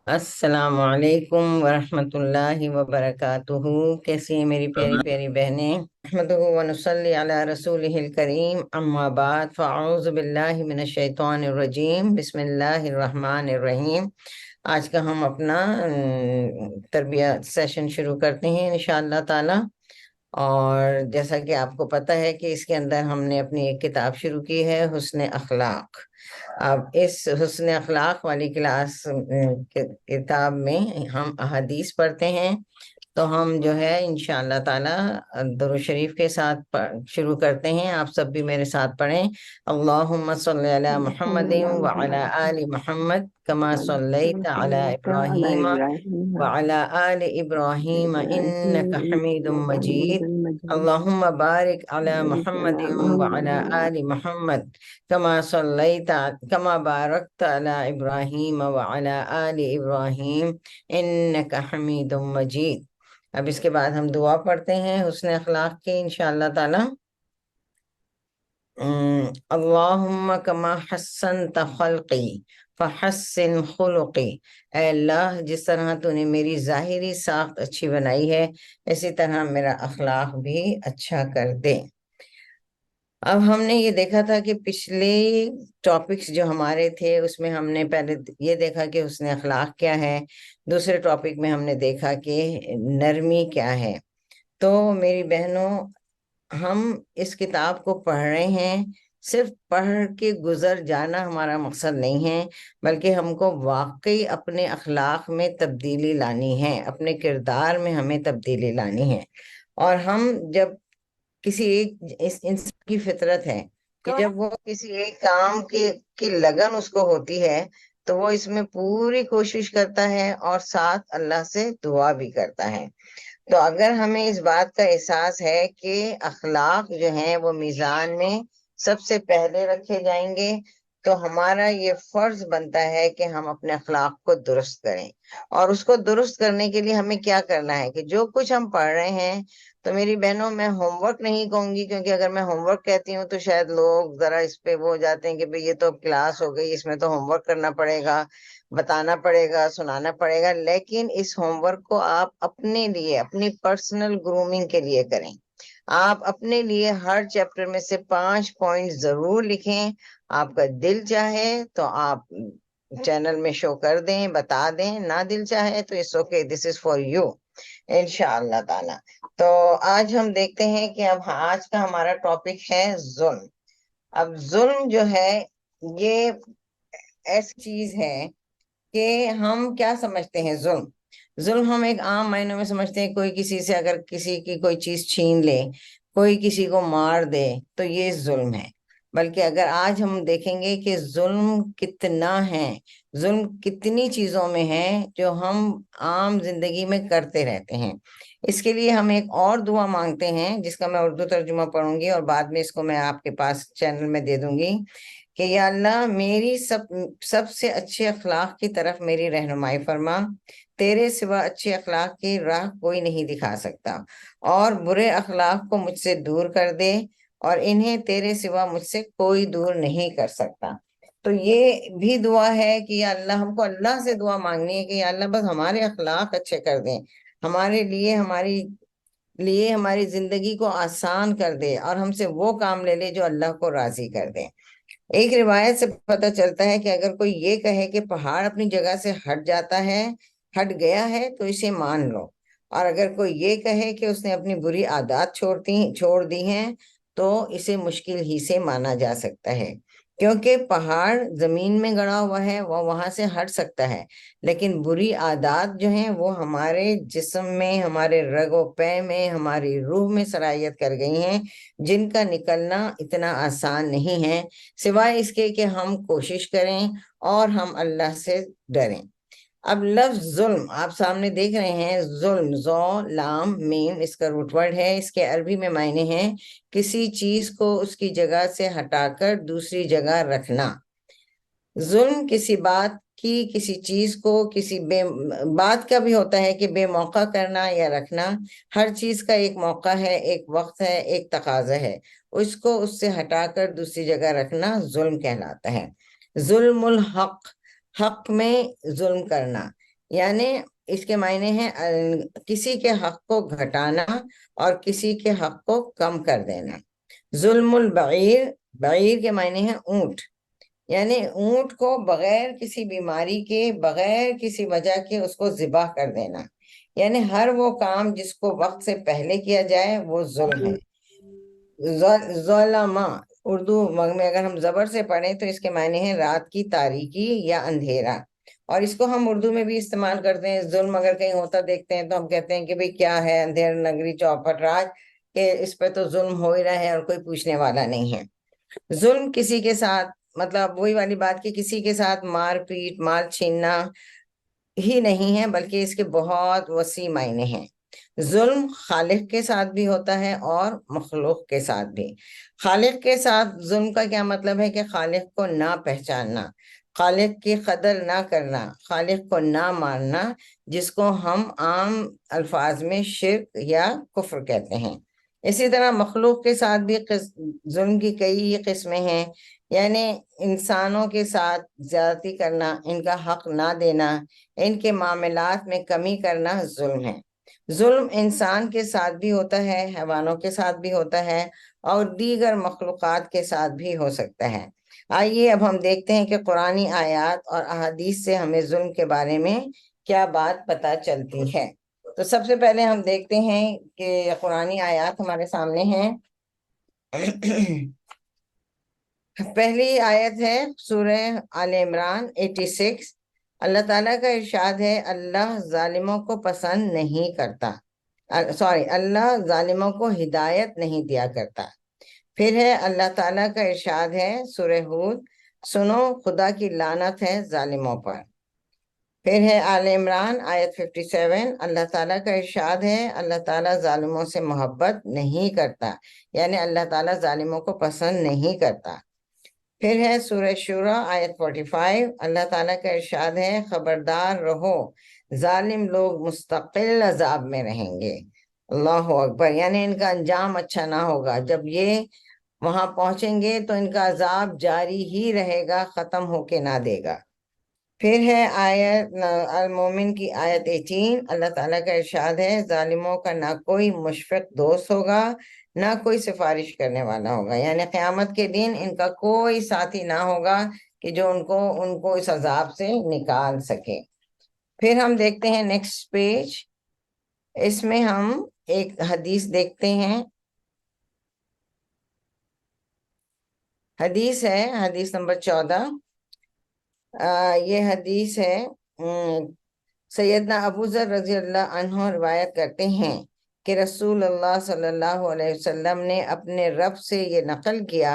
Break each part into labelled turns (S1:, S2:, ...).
S1: السلام علیکم ورحمۃ اللہ وبرکاتہ۔ کیسی ہیں میری پیاری پیاری بہنیں؟ احمدہ ونصلی علی رسولہ الکریم، اما بعد فاعوذ باللہ من الشیطان الرجیم، بسم اللہ الرحمن الرحیم۔ آج کا ہم اپنا تربیت سیشن شروع کرتے ہیں انشاءاللہ تعالی۔ اور جیسا کہ آپ کو پتہ ہے کہ اس کے اندر ہم نے اپنی ایک کتاب شروع کی ہے، حسن اخلاق۔ اب اس حسن اخلاق والی کلاس کتاب میں ہم احادیث پڑھتے ہیں، تو ہم جو ہے انشاءاللہ تعالی درود شریف کے ساتھ شروع کرتے ہیں۔ آپ سب بھی میرے ساتھ پڑھیں۔ اللہم صلی علی محمد وعلی آل محمد کما صلیت علی ابراہیم وعلی آل ابراہیم انک حمید مجید۔ اللہم بارک علی محمد وعلی آل محمد کما بارکت علی ابراہیم وعلی آل ابراہیم انک حمید مجید۔ اب اس کے بعد ہم دعا پڑھتے ہیں حسن اخلاق کی انشاءاللہ تعالی۔ اللہم کما حسنت خلقی فحسن خلقی۔ اے اللہ، جس طرح تو نے میری ظاہری ساخت اچھی بنائی ہے، اسی طرح میرا اخلاق بھی اچھا کر دے۔ اب ہم نے یہ دیکھا تھا کہ پچھلے ٹاپکس جو ہمارے تھے اس میں ہم نے پہلے یہ دیکھا کہ حسن اخلاق کیا ہے، دوسرے ٹاپک میں ہم نے دیکھا کہ نرمی کیا ہے۔ تو میری بہنوں، ہم اس کتاب کو پڑھ رہے ہیں، صرف پڑھ کے گزر جانا ہمارا مقصد نہیں ہے، بلکہ ہم کو واقعی اپنے اخلاق میں تبدیلی لانی ہے، اپنے کردار میں ہمیں تبدیلی لانی ہے۔ اور ہم جب کسی ایک انسان کی فطرت ہے کہ جب وہ کسی ایک کام کی لگن اس کو ہوتی ہے تو وہ اس میں پوری کوشش کرتا ہے اور ساتھ اللہ سے دعا بھی کرتا ہے۔ تو اگر ہمیں اس بات کا احساس ہے کہ اخلاق جو ہیں وہ میزان میں سب سے پہلے رکھے جائیں گے، تو ہمارا یہ فرض بنتا ہے کہ ہم اپنے اخلاق کو درست کریں۔ اور اس کو درست کرنے کے لیے ہمیں کیا کرنا ہے کہ جو کچھ ہم پڑھ رہے ہیں، تو میری بہنوں میں ہوم ورک نہیں کہوں گی، کیونکہ اگر میں ہوم ورک کہتی ہوں تو شاید لوگ ذرا اس پہ وہ ہو جاتے ہیں کہ بھئی یہ تو کلاس ہو گئی، اس میں تو ہوم ورک کرنا پڑے گا، بتانا پڑے گا، سنانا پڑے گا۔ لیکن اس ہوم ورک کو آپ اپنے لیے، اپنی پرسنل گرومنگ کے لیے کریں۔ آپ اپنے لیے ہر چیپٹر میں سے 5 پوائنٹ ضرور لکھیں۔ آپ کا دل چاہے تو آپ چینل میں شو کر دیں، بتا دیں، نہ دل چاہے تو it's okay, this is for you انشاءاللہ تعالی۔ تو آج ہم دیکھتے ہیں کہ اب آج کا ہمارا ٹاپک ہے ظلم۔ اب ظلم جو ہے یہ ایسی چیز ہے کہ ہم کیا سمجھتے ہیں ظلم ہم ایک عام معنوں میں سمجھتے ہیں، کوئی کسی سے اگر کسی کی کوئی چیز چھین لے، کوئی کسی کو مار دے تو یہ ظلم ہے۔ بلکہ اگر آج ہم دیکھیں گے کہ ظلم کتنا ہے، ظلم کتنی چیزوں میں ہے جو ہم عام زندگی میں کرتے رہتے ہیں۔ اس کے لیے ہم ایک اور دعا مانگتے ہیں جس کا میں اردو ترجمہ پڑھوں گی اور بعد میں اس کو میں آپ کے پاس چینل میں دے دوں گی کہ یا اللہ، میری سب سے اچھے اخلاق کی طرف میری رہنمائی فرما۔ تیرے سوا اچھے اخلاق کی راہ کوئی نہیں دکھا سکتا، اور برے اخلاق کو مجھ سے دور کر دے، اور انہیں تیرے سوا مجھ سے کوئی دور نہیں کر سکتا۔ تو یہ بھی دعا ہے کہ یا اللہ، ہم کو اللہ سے دعا مانگنی ہے کہ یا اللہ بس ہمارے اخلاق اچھے کر دیں، ہمارے لیے ہماری زندگی کو آسان کر دے، اور ہم سے وہ کام لے لے جو اللہ کو راضی کر دے۔ ایک روایت سے پتہ چلتا ہے کہ اگر کوئی یہ کہے کہ پہاڑ اپنی جگہ سے ہٹ گیا ہے تو اسے مان لو، اور اگر کوئی یہ کہے کہ اس نے اپنی بری عادات چھوڑ دی ہیں تو اسے مشکل ہی سے مانا جا سکتا ہے، کیونکہ پہاڑ زمین میں گڑا ہوا ہے، وہ وہاں سے ہٹ سکتا ہے، لیکن بری عادات جو ہیں وہ ہمارے جسم میں، ہمارے رگ و پے میں، ہماری روح میں سرایت کر گئی ہیں، جن کا نکلنا اتنا آسان نہیں ہے، سوائے اس کے کہ ہم کوشش کریں اور ہم اللہ سے ڈریں۔ اب لفظ ظلم آپ سامنے دیکھ رہے ہیں، ظلم ذو لام میم اس کا روٹ ورڈ ہے، اس کے عربی میں معنی ہے کسی چیز کو اس کی جگہ سے ہٹا کر دوسری جگہ رکھنا۔ ظلم کسی بات کی، کسی چیز کو، بات کا بھی ہوتا ہے کہ بے موقع کرنا یا رکھنا۔ ہر چیز کا ایک موقع ہے، ایک وقت ہے، ایک تقاضا ہے، اس کو اس سے ہٹا کر دوسری جگہ رکھنا ظلم کہلاتا ہے۔ ظلم الحق، حق میں ظلم کرنا، یعنی اس کے معنی ہیں کسی کے حق کو گھٹانا اور کسی کے حق کو کم کر دینا۔ ظلم البعیر، بعیر کے معنی ہیں اونٹ، یعنی اونٹ کو بغیر کسی بیماری کے، بغیر کسی وجہ کے اس کو ذبح کر دینا، یعنی ہر وہ کام جس کو وقت سے پہلے کیا جائے وہ ظلم ہے۔ ظلمہ اردو میں اگر ہم زبر سے پڑھیں تو اس کے معنی ہیں رات کی تاریکی یا اندھیرا، اور اس کو ہم اردو میں بھی استعمال کرتے ہیں۔ ظلم اگر کہیں ہوتا دیکھتے ہیں تو ہم کہتے ہیں کہ بھئی کیا ہے اندھیر نگری چوپٹ راج، کہ اس پہ تو ظلم ہو ہی رہا ہے اور کوئی پوچھنے والا نہیں ہے۔ ظلم کسی کے ساتھ، مطلب وہی والی بات کہ کسی کے ساتھ مار پیٹ، مال چھیننا ہی نہیں ہے، بلکہ اس کے بہت وسیع معنی ہیں۔ ظلم خالق کے ساتھ بھی ہوتا ہے اور مخلوق کے ساتھ بھی۔ خالق کے ساتھ ظلم کا کیا مطلب ہے کہ خالق کو نہ پہچاننا، خالق کی قدر نہ کرنا، خالق کو نہ ماننا، جس کو ہم عام الفاظ میں شرک یا کفر کہتے ہیں۔ اسی طرح مخلوق کے ساتھ بھی ظلم کی کئی قسمیں ہیں، یعنی انسانوں کے ساتھ زیادتی کرنا، ان کا حق نہ دینا، ان کے معاملات میں کمی کرنا ظلم ہے۔ ظلم انسان کے ساتھ بھی ہوتا ہے، حیوانوں کے ساتھ بھی ہوتا ہے، اور دیگر مخلوقات کے ساتھ بھی ہو سکتا ہے۔ آئیے اب ہم دیکھتے ہیں کہ قرآنی آیات اور احادیث سے ہمیں ظلم کے بارے میں کیا بات پتہ چلتی ہے۔ تو سب سے پہلے ہم دیکھتے ہیں کہ قرآنی آیات ہمارے سامنے ہیں۔ پہلی آیت ہے سورہ آل عمران 86۔ اللہ تعالیٰ کا ارشاد ہے، اللہ ظالموں کو پسند نہیں کرتا، اللہ ظالموں کو ہدایت نہیں دیا کرتا۔ پھر ہے اللہ تعالیٰ کا ارشاد ہے سورہ ہود، سنو خدا کی لعنت ہے ظالموں پر۔ پھر ہے آل عمران آیت 57، اللہ تعالیٰ کا ارشاد ہے، اللہ تعالیٰ ظالموں سے محبت نہیں کرتا، یعنی اللہ تعالیٰ ظالموں کو پسند نہیں کرتا۔ پھر ہے سورہ شورى آیت 45، اللہ تعالیٰ کا ارشاد ہے، خبردار رہو ظالم لوگ مستقل عذاب میں رہیں گے۔ اللہ اکبر، یعنی ان کا انجام اچھا نہ ہوگا، جب یہ وہاں پہنچیں گے تو ان کا عذاب جاری ہی رہے گا، ختم ہو کے نہ دے گا۔ پھر ہے آیت المومن کی آیت 18، اللہ تعالیٰ کا ارشاد ہے، ظالموں کا نہ کوئی مشفق دوست ہوگا، نہ کوئی سفارش کرنے والا ہوگا، یعنی قیامت کے دن ان کا کوئی ساتھی نہ ہوگا کہ جو ان کو اس عذاب سے نکال سکے۔ پھر ہم دیکھتے ہیں نیکسٹ پیج، اس میں ہم ایک حدیث دیکھتے ہیں۔ حدیث ہے حدیث نمبر 14۔ یہ حدیث ہے سیدنا ابو ذر رضی اللہ عنہ روایت کرتے ہیں کہ رسول اللہ صلی اللہ علیہ وسلم نے اپنے رب سے یہ نقل کیا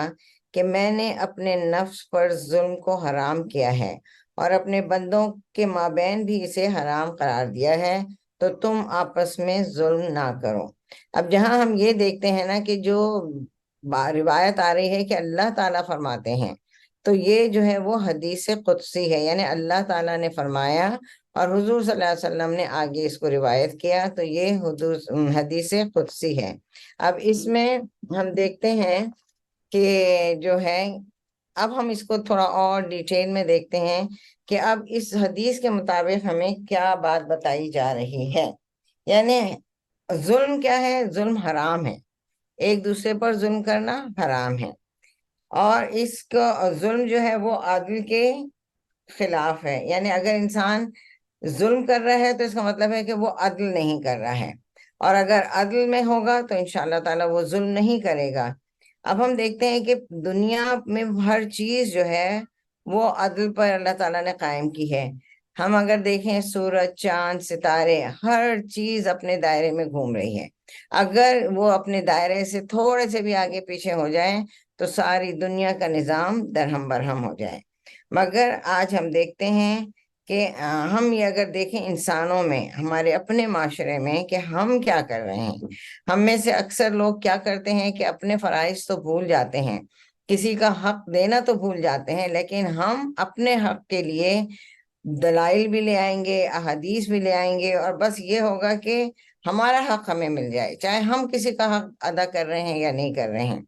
S1: کہ میں نے اپنے نفس پر ظلم کو حرام کیا ہے اور اپنے بندوں کے مابین بھی اسے حرام قرار دیا ہے، تو تم آپس میں ظلم نہ کرو۔ اب جہاں ہم یہ دیکھتے ہیں نا کہ جو روایت آ رہی ہے کہ اللہ تعالیٰ فرماتے ہیں، تو یہ جو ہے وہ حدیث قدسی ہے، یعنی اللہ تعالیٰ نے فرمایا اور حضور صلی اللہ علیہ وسلم نے آگے اس کو روایت کیا، تو یہ حدیث قدسی ہے۔ اب اس میں ہم دیکھتے ہیں کہ جو ہے، اب ہم اس کو تھوڑا اور ڈیٹیل میں دیکھتے ہیں کہ اب اس حدیث کے مطابق ہمیں کیا بات بتائی جا رہی ہے۔ یعنی ظلم کیا ہے؟ ظلم حرام ہے، ایک دوسرے پر ظلم کرنا حرام ہے، اور اس کا ظلم جو ہے وہ عدل کے خلاف ہے، یعنی اگر انسان ظلم کر رہا ہے تو اس کا مطلب ہے کہ وہ عدل نہیں کر رہا ہے، اور اگر عدل میں ہوگا تو انشاءاللہ تعالیٰ وہ ظلم نہیں کرے گا۔ اب ہم دیکھتے ہیں کہ دنیا میں ہر چیز جو ہے وہ عدل پر اللہ تعالیٰ نے قائم کی ہے۔ ہم اگر دیکھیں سورج، چاند، ستارے، ہر چیز اپنے دائرے میں گھوم رہی ہے، اگر وہ اپنے دائرے سے تھوڑے سے بھی آگے پیچھے ہو جائیں تو ساری دنیا کا نظام درہم برہم ہو جائے۔ مگر آج ہم دیکھتے ہیں کہ ہم یہ اگر دیکھیں انسانوں میں، ہمارے اپنے معاشرے میں، کہ ہم کیا کر رہے ہیں۔ ہم میں سے اکثر لوگ کیا کرتے ہیں کہ اپنے فرائض تو بھول جاتے ہیں، کسی کا حق دینا تو بھول جاتے ہیں، لیکن ہم اپنے حق کے لیے دلائل بھی لے آئیں گے، احادیث بھی لے آئیں گے، اور بس یہ ہوگا کہ ہمارا حق ہمیں مل جائے، چاہے ہم کسی کا حق ادا کر رہے ہیں یا نہیں کر رہے ہیں۔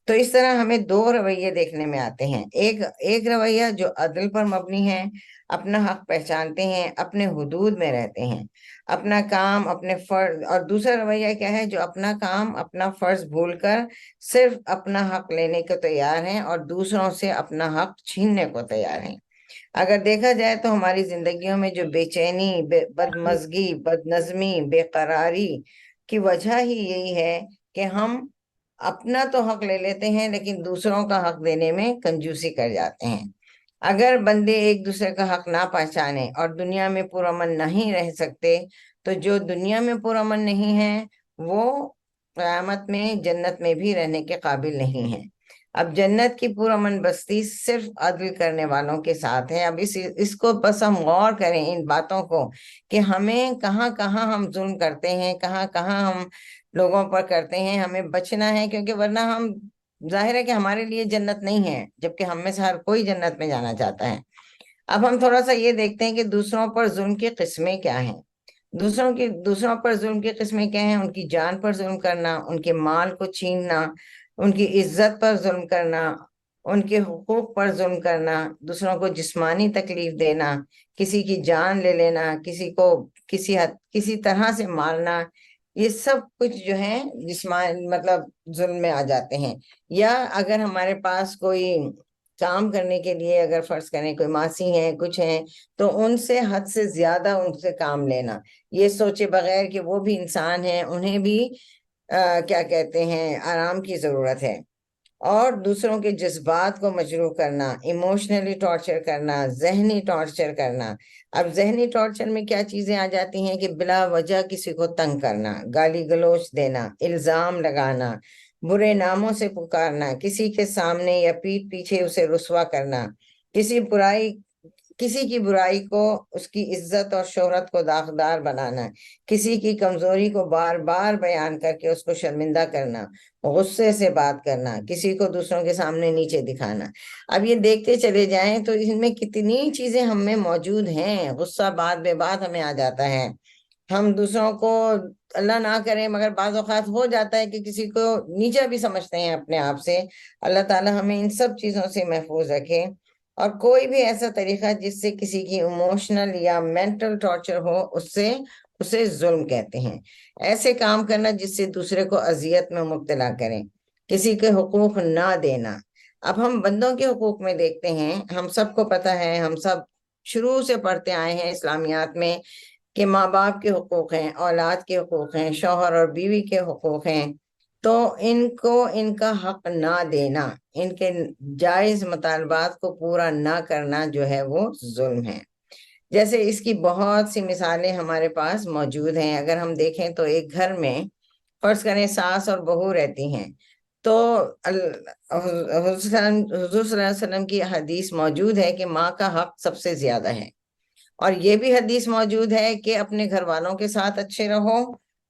S1: تو اس طرح ہمیں دو رویے دیکھنے میں آتے ہیں، ایک رویہ جو عدل پر مبنی ہے، اپنا حق پہچانتے ہیں، اپنے حدود میں رہتے ہیں، اپنا کام اپنے فرض، اور دوسرا رویہ کیا ہے، جو اپنا کام اپنا فرض بھول کر صرف اپنا حق لینے کو تیار ہیں اور دوسروں سے اپنا حق چھیننے کو تیار ہیں۔ اگر دیکھا جائے تو ہماری زندگیوں میں جو بے چینی، بدمزگی، بدنظمی، بے قراری کی وجہ ہی یہی ہے کہ ہم اپنا تو حق لے لیتے ہیں لیکن دوسروں کا حق دینے میں کنجوسی کر جاتے ہیں۔ اگر بندے ایک دوسرے کا حق نہ پہچانے اور دنیا میں پرامن نہیں رہ سکتے، تو جو دنیا میں پرامن نہیں ہے وہ قیامت میں جنت میں بھی رہنے کے قابل نہیں ہے۔ اب جنت کی پرامن بستی صرف عدل کرنے والوں کے ساتھ ہے۔ اب اس کو بس ہم غور کریں ان باتوں کو کہ ہمیں کہاں کہاں ہم ظلم کرتے ہیں، کہاں کہاں ہم لوگوں پر کرتے ہیں، ہمیں بچنا ہے، کیونکہ ورنہ ہم، ظاہر ہے کہ ہمارے لیے جنت نہیں ہے، جبکہ ہم میں سے ہر کوئی جنت میں جانا چاہتا ہے۔ اب ہم تھوڑا سا یہ دیکھتے ہیں کہ دوسروں پر ظلم کی قسمیں کیا ہیں۔ دوسروں پر ظلم کی قسمیں کیا ہیں؟ ان کی جان پر ظلم کرنا، ان کے مال کو چھیننا، ان کی عزت پر ظلم کرنا، ان کے حقوق پر ظلم کرنا، دوسروں کو جسمانی تکلیف دینا، کسی کی جان لے لینا، کسی کو کسی طرح سے مارنا، یہ سب کچھ جو ہے جسمان مطلب ظلم میں آ جاتے ہیں۔ یا اگر ہمارے پاس کوئی کام کرنے کے لیے اگر فرض کریں کوئی ماسی ہیں، کچھ ہیں، تو ان سے حد سے زیادہ ان سے کام لینا، یہ سوچے بغیر کہ وہ بھی انسان ہیں، انہیں بھی کیا کہتے ہیں، آرام کی ضرورت ہے، اور دوسروں کے جذبات کو مجروح کرنا، ایموشنلی ٹارچر کرنا، ذہنی ٹارچر کرنا۔ اب ذہنی ٹارچر میں کیا چیزیں آ جاتی ہیں کہ بلا وجہ کسی کو تنگ کرنا، گالی گلوچ دینا، الزام لگانا، برے ناموں سے پکارنا، کسی کے سامنے یا پیٹھ پیچھے اسے رسوا کرنا، کسی کی برائی کو اس کی عزت اور شہرت کو داغدار بنانا، کسی کی کمزوری کو بار بار بیان کر کے اس کو شرمندہ کرنا، غصے سے بات کرنا، کسی کو دوسروں کے سامنے نیچے دکھانا۔ اب یہ دیکھتے چلے جائیں تو ان میں کتنی چیزیں ہم میں موجود ہیں۔ غصہ بات بے بات ہمیں آ جاتا ہے، ہم دوسروں کو، اللہ نہ کرے مگر بعض اوقات ہو جاتا ہے کہ کسی کو نیچا بھی سمجھتے ہیں اپنے آپ سے۔ اللہ تعالی ہمیں ان سب چیزوں سے محفوظ رکھے، اور کوئی بھی ایسا طریقہ جس سے کسی کی ایموشنل یا مینٹل ٹارچر ہو، اسے ظلم کہتے ہیں۔ ایسے کام کرنا جس سے دوسرے کو اذیت میں مبتلا کریں، کسی کے حقوق نہ دینا۔ اب ہم بندوں کے حقوق میں دیکھتے ہیں، ہم سب کو پتہ ہے، ہم سب شروع سے پڑھتے آئے ہیں اسلامیات میں کہ ماں باپ کے حقوق ہیں، اولاد کے حقوق ہیں، شوہر اور بیوی کے حقوق ہیں، تو ان کو ان کا حق نہ دینا، ان کے جائز مطالبات کو پورا نہ کرنا جو ہے وہ ظلم ہے۔ جیسے اس کی بہت سی مثالیں ہمارے پاس موجود ہیں۔ اگر ہم دیکھیں تو ایک گھر میں فرض کریں ساس اور بہو رہتی ہیں، تو حضور صلی اللہ علیہ وسلم کی حدیث موجود ہے کہ ماں کا حق سب سے زیادہ ہے، اور یہ بھی حدیث موجود ہے کہ اپنے گھر والوں کے ساتھ اچھے رہو،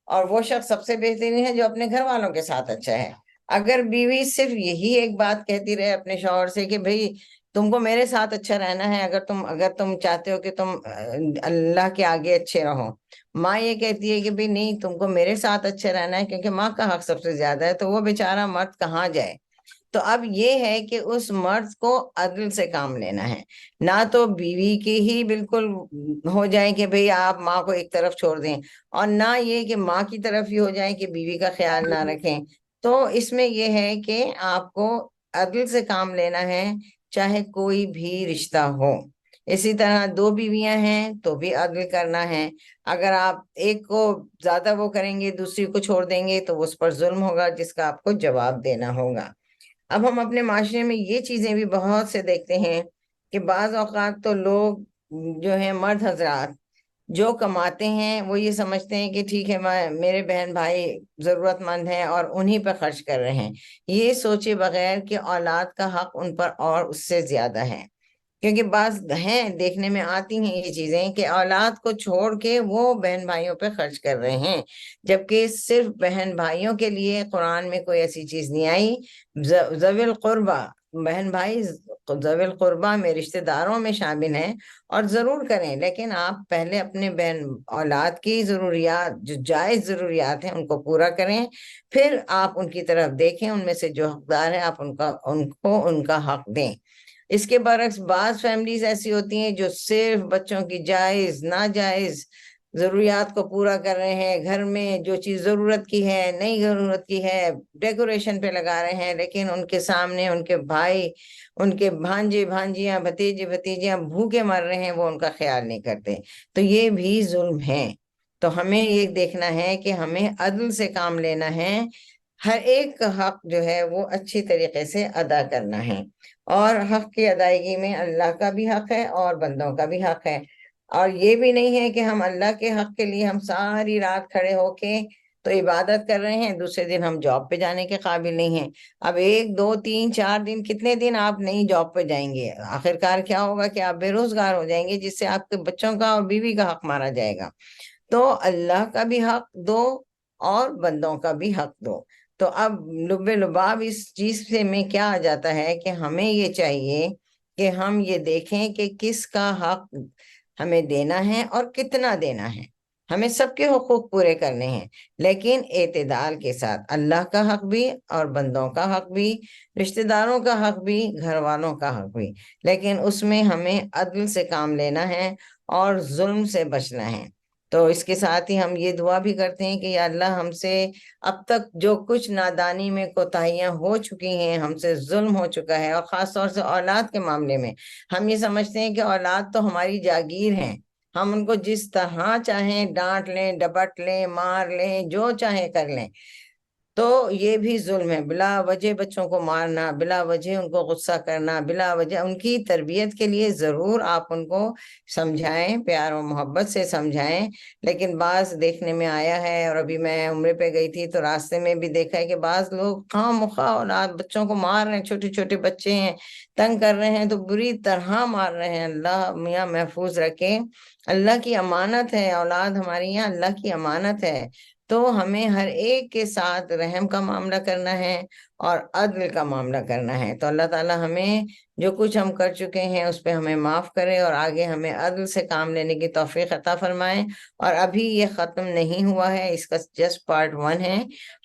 S1: اور وہ شخص سب سے بہترین ہے جو اپنے گھر والوں کے ساتھ اچھا ہے۔ اگر بیوی صرف یہی ایک بات کہتی رہے اپنے شوہر سے کہ بھئی تم کو میرے ساتھ اچھا رہنا ہے، اگر تم چاہتے ہو کہ تم اللہ کے آگے اچھے رہو، ماں یہ کہتی ہے کہ بھئی نہیں، تم کو میرے ساتھ اچھا رہنا ہے کیونکہ ماں کا حق سب سے زیادہ ہے، تو وہ بیچارہ مرد کہاں جائے؟ تو اب یہ ہے کہ اس مرد کو عدل سے کام لینا ہے، نہ تو بیوی کی ہی بالکل ہو جائے کہ بھئی آپ ماں کو ایک طرف چھوڑ دیں، اور نہ یہ کہ ماں کی طرف ہی ہو جائے کہ بیوی کا خیال نہ رکھیں۔ تو اس میں یہ ہے کہ آپ کو عدل سے کام لینا ہے، چاہے کوئی بھی رشتہ ہو۔ اسی طرح دو بیویاں ہیں تو بھی عدل کرنا ہے، اگر آپ ایک کو زیادہ وہ کریں گے دوسری کو چھوڑ دیں گے تو اس پر ظلم ہوگا جس کا آپ کو جواب دینا ہوگا۔ اب ہم اپنے معاشرے میں یہ چیزیں بھی بہت سے دیکھتے ہیں کہ بعض اوقات تو لوگ جو ہیں، مرد حضرات جو کماتے ہیں وہ یہ سمجھتے ہیں کہ ٹھیک ہے میرے بہن بھائی ضرورت مند ہیں اور انہی پہ خرچ کر رہے ہیں، یہ سوچے بغیر کہ اولاد کا حق ان پر اور اس سے زیادہ ہے۔ کیونکہ بعض ہیں، دیکھنے میں آتی ہیں یہ چیزیں کہ اولاد کو چھوڑ کے وہ بہن بھائیوں پہ خرچ کر رہے ہیں، جبکہ صرف بہن بھائیوں کے لیے قرآن میں کوئی ایسی چیز نہیں آئی۔ ذوی القربہ بہن بھائی ذوی القربہ میں رشتہ داروں میں شامل ہیں اور ضرور کریں، لیکن آپ پہلے اپنے بہن اولاد کی ضروریات، جو جائز ضروریات ہیں، ان کو پورا کریں، پھر آپ ان کی طرف دیکھیں، ان میں سے جو حقدار ہے آپ ان کو ان کا حق دیں۔ اس کے برعکس بعض فیملیز ایسی ہوتی ہیں جو صرف بچوں کی جائز ناجائز ضروریات کو پورا کر رہے ہیں، گھر میں جو چیز ضرورت کی ہے، نئی ضرورت کی ہے، ڈیکوریشن پہ لگا رہے ہیں، لیکن ان کے سامنے ان کے بھائی، ان کے بھانجے بھانجیاں، بھتیجے بھتیجیاں بھوکے مر رہے ہیں، وہ ان کا خیال نہیں کرتے، تو یہ بھی ظلم ہے۔ تو ہمیں یہ دیکھنا ہے کہ ہمیں عدل سے کام لینا ہے، ہر ایک کا حق جو ہے وہ اچھی طریقے سے ادا کرنا ہے، اور حق کی ادائیگی میں اللہ کا بھی حق ہے اور بندوں کا بھی حق ہے۔ اور یہ بھی نہیں ہے کہ ہم اللہ کے حق کے لیے ہم ساری رات کھڑے ہو کے تو عبادت کر رہے ہیں، دوسرے دن ہم جاب پہ جانے کے قابل نہیں ہیں۔ اب 1 2 3 4 دن، کتنے دن آپ نئی جاب پہ جائیں گے؟ آخر کار کیا ہوگا کہ آپ بے روزگار ہو جائیں گے، جس سے آپ کے بچوں کا اور بیوی کا حق مارا جائے گا۔ تو اللہ کا بھی حق دو اور بندوں کا بھی حق دو۔ تو اب لب لباب اس چیز سے میں کیا آ جاتا ہے کہ ہمیں یہ چاہیے کہ ہم یہ دیکھیں کہ کس کا حق ہمیں دینا ہے اور کتنا دینا ہے۔ ہمیں سب کے حقوق پورے کرنے ہیں، لیکن اعتدال کے ساتھ، اللہ کا حق بھی اور بندوں کا حق بھی، رشتہ داروں کا حق بھی، گھر والوں کا حق بھی، لیکن اس میں ہمیں عدل سے کام لینا ہے اور ظلم سے بچنا ہے۔ تو اس کے ساتھ ہی ہم یہ دعا بھی کرتے ہیں کہ یا اللہ، ہم سے اب تک جو کچھ نادانی میں کوتاہیاں ہو چکی ہیں، ہم سے ظلم ہو چکا ہے، اور خاص طور سے اولاد کے معاملے میں ہم یہ سمجھتے ہیں کہ اولاد تو ہماری جاگیر ہیں، ہم ان کو جس طرح چاہیں ڈانٹ لیں، ڈپٹ لیں، مار لیں، جو چاہیں کر لیں۔ تو یہ بھی ظلم ہے، بلا وجہ بچوں کو مارنا، بلا وجہ ان کو غصہ کرنا، بلا وجہ ان کی تربیت کے لیے ضرور آپ ان کو سمجھائیں، پیار و محبت سے سمجھائیں، لیکن بعض دیکھنے میں آیا ہے، اور ابھی میں عمرے پہ گئی تھی تو راستے میں بھی دیکھا ہے کہ بعض لوگ خواہ مخواہ اولاد بچوں کو مار رہے ہیں، چھوٹے چھوٹے بچے ہیں، تنگ کر رہے ہیں تو بری طرح مار رہے ہیں۔ اللہ میاں محفوظ رکھے، اللہ کی امانت ہے اولاد، ہماری یہاں اللہ کی امانت ہے۔ تو ہمیں ہر ایک کے ساتھ رحم کا معاملہ کرنا ہے اور عدل کا معاملہ کرنا ہے۔ تو اللہ تعالیٰ ہمیں جو کچھ ہم کر چکے ہیں اس پہ ہمیں معاف کرے، اور آگے ہمیں عدل سے کام لینے کی توفیق عطا فرمائے۔ اور ابھی یہ ختم نہیں ہوا ہے، اس کا جسٹ پارٹ 1 ہے۔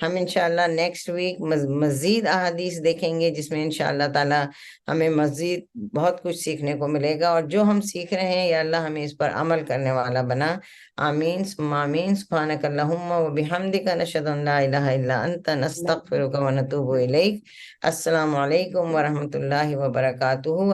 S1: ہم انشاءاللہ نیکسٹ ویک مزید احادیث دیکھیں گے، جس میں انشاءاللہ تعالیٰ ہمیں مزید بہت کچھ سیکھنے کو ملے گا، اور جو ہم سیکھ رہے ہیں یا اللہ ہمیں اس پر عمل کرنے والا بنا۔ آمین ثم آمین۔ سبحانک اللہم و بحمدک، نشہد ان لا الہ الا انت، نستغفرک و نتوب الیک۔ السلام علیکم ورحمۃ اللہ وبرکاتہ۔